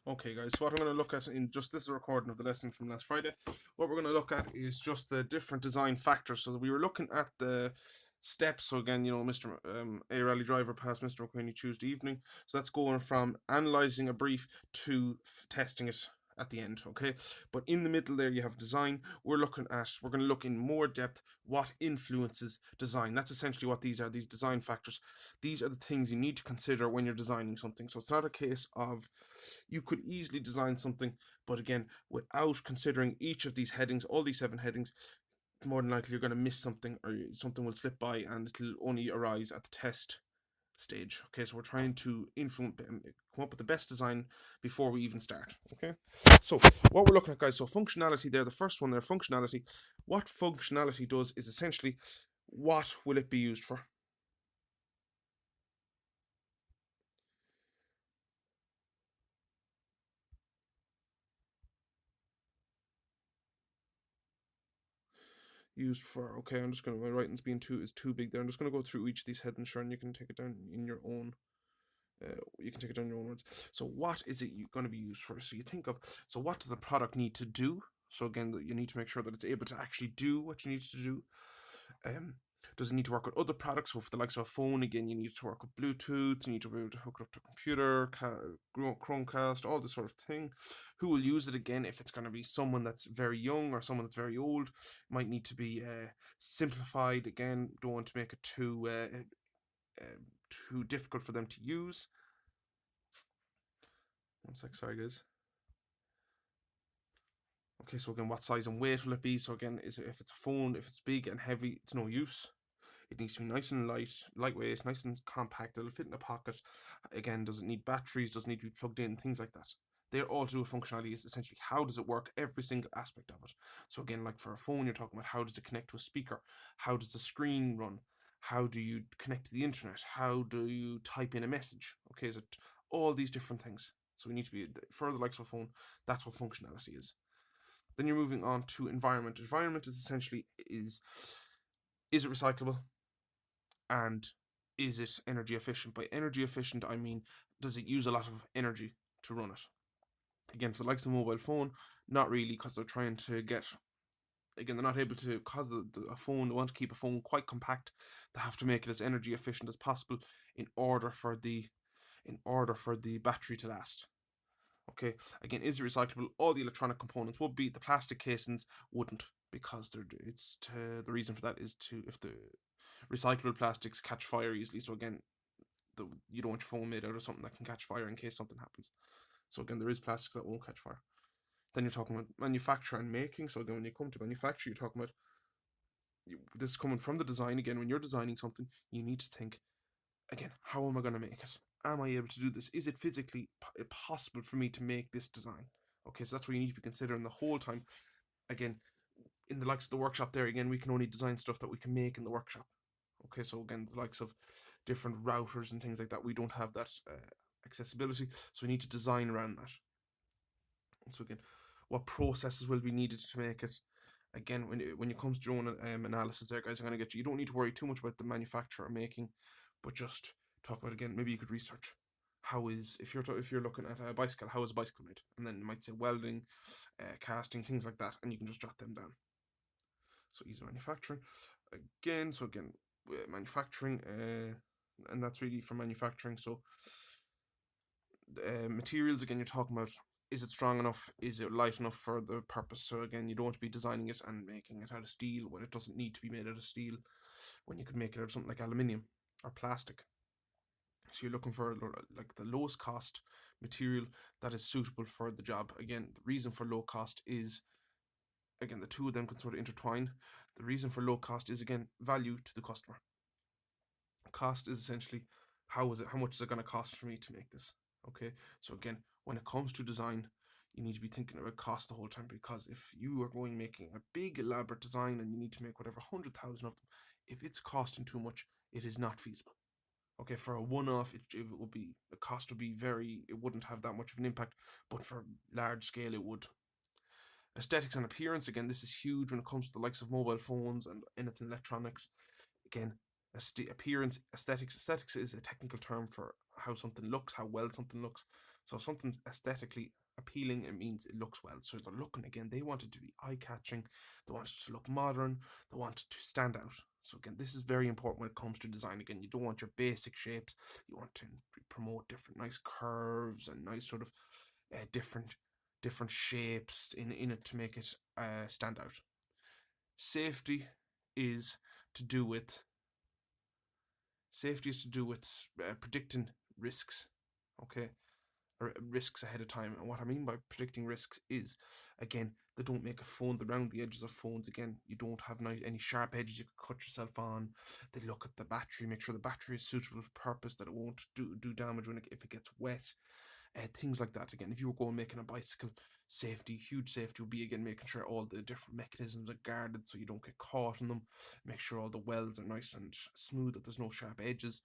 Okay, guys, so what I'm going to look at in just this recording of the lesson from last Friday, what we're going to look at is just the different design factors. So we were looking at the steps. So again, Mr. A rally driver passed Mr. McQueenie Tuesday evening. So that's going from analyzing a brief to testing it at the end. Okay, but in the middle there you have design. We're going to look in more depth what influences design. That's essentially what these are. These design factors. These are the things you need to consider when you're designing something. So it's not a case of you could easily design something, but again, without considering each of these headings, all these seven headings, more than likely you're going to miss something or something will slip by and it'll only arise at the test stage. Okay, so we're trying to influence, come up with the best design before we even start. Okay, so what we're looking at, guys, so functionality there, the first one there, functionality. What functionality does is essentially what will it be used for? Used for. Okay, I'm just gonna, my writing's being too big there. I'm just gonna go through each of these headings, sure, and you can take it down in your own. You can take it down in your own words. So what is it going to be used for? So you think of, so what does the product need to do? So again, you need to make sure that it's able to actually do what you need to do. Um, does it need to work with other products? So for the likes of a phone, again, you need to work with Bluetooth. You need to be able to hook it up to a computer, Chromecast, all this sort of thing. Who will use it again? If it's going to be someone that's very young or someone that's very old, it might need to be simplified. Again, don't want to make it too difficult for them to use. One sec, sorry guys. Okay, so again, what size and weight will it be? So again, is it, if it's a phone, if it's big and heavy, it's no use. It needs to be nice and lightweight, nice and compact. It'll fit in a pocket. Again, does it need batteries? Does it need to be plugged in? Things like that. They're all to do with functionality. Is essentially how does it work? Every single aspect of it. So again, like for a phone, you're talking about how does it connect to a speaker? How does the screen run? How do you connect to the internet? How do you type in a message? Okay, is it all these different things? So we need to be for the likes of a phone. That's what functionality is. Then you're moving on to environment. Environment is essentially is it recyclable and is it energy efficient? By energy efficient, I mean does it use a lot of energy to run it? Again, for the likes of the mobile phone, not really, because they're trying to get. Again, they're not able to, because a phone, they want to keep a phone quite compact. They have to make it as energy efficient as possible in order for the battery to last. Okay, again, is it recyclable? All the electronic components would be. The plastic casings wouldn't, because the reason for that is to, if the recyclable plastics catch fire easily. So again, you don't want your phone made out of something that can catch fire in case something happens. So again, there is plastics that won't catch fire. Then you're talking about manufacture and making. So again, when you come to manufacture, you're talking about this is coming from the design. Again, when you're designing something, you need to think again, how am I going to make it? Am I able to do this? Is it physically possible for me to make this design? Okay, so that's what you need to be considering the whole time. Again, in the likes of the workshop there, again, we can only design stuff that we can make in the workshop. Okay, so again, the likes of different routers and things like that, we don't have that accessibility, so we need to design around that. And so again, what processes will be needed to make it? Again, when it comes to your own analysis, there, guys, I'm going to get you. You don't need to worry too much about the manufacturer making, but just talk about again. Maybe you could research how is if you're looking at a bicycle, how is a bicycle made, and then you might say welding, casting, things like that, and you can just jot them down. So easy manufacturing again. So again, manufacturing, and that's really for manufacturing. So materials again, you're talking about, is it strong enough? Is it light enough for the purpose? So again, you don't want to be designing it and making it out of steel when it doesn't need to be made out of steel, when you could make it out of something like aluminium or plastic. So you're looking for like the lowest cost material that is suitable for the job. Again, the reason for low cost is, again, the two of them can sort of intertwine. The reason for low cost is, again, value to the customer. Cost is essentially how much is it going to cost for me to make this? Okay, so again, when it comes to design, you need to be thinking about cost the whole time, because if you are going making a big elaborate design and you need to make whatever 100,000 of them, if it's costing too much, it is not feasible. Okay, for a one-off, it would be, the cost would be very, it wouldn't have that much of an impact, but for large scale it would. Aesthetics and appearance, again, this is huge when it comes to the likes of mobile phones and anything electronics. Again, appearance, aesthetics is a technical term for how something looks, how well something looks. So if something's aesthetically appealing, it means it looks well. So they're looking, again, they want it to be eye-catching, they want it to look modern, they want it to stand out. So again, this is very important when it comes to design. Again, you don't want your basic shapes, you want to promote different nice curves and nice sort of different shapes in it to make it stand out. Safety is to do with predicting risks, okay, or risks ahead of time. And what I mean by predicting risks is, again, they don't make a phone around the edges of phones. Again, you don't have any sharp edges you could cut yourself on. They look at the battery, make sure the battery is suitable for purpose, that it won't do damage if it gets wet. Things like that. Again, if you were going making a bicycle, safety, huge safety would be, again, making sure all the different mechanisms are guarded so you don't get caught in them. Make sure all the welds are nice and smooth, that there's no sharp edges.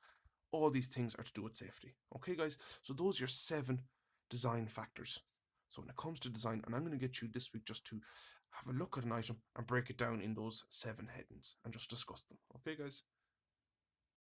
All these things are to do with safety. Okay, guys, so those are your 7 design factors. So when it comes to design, and I'm going to get you this week just to have a look at an item and break it down in those 7 headings and just discuss them. Okay, guys?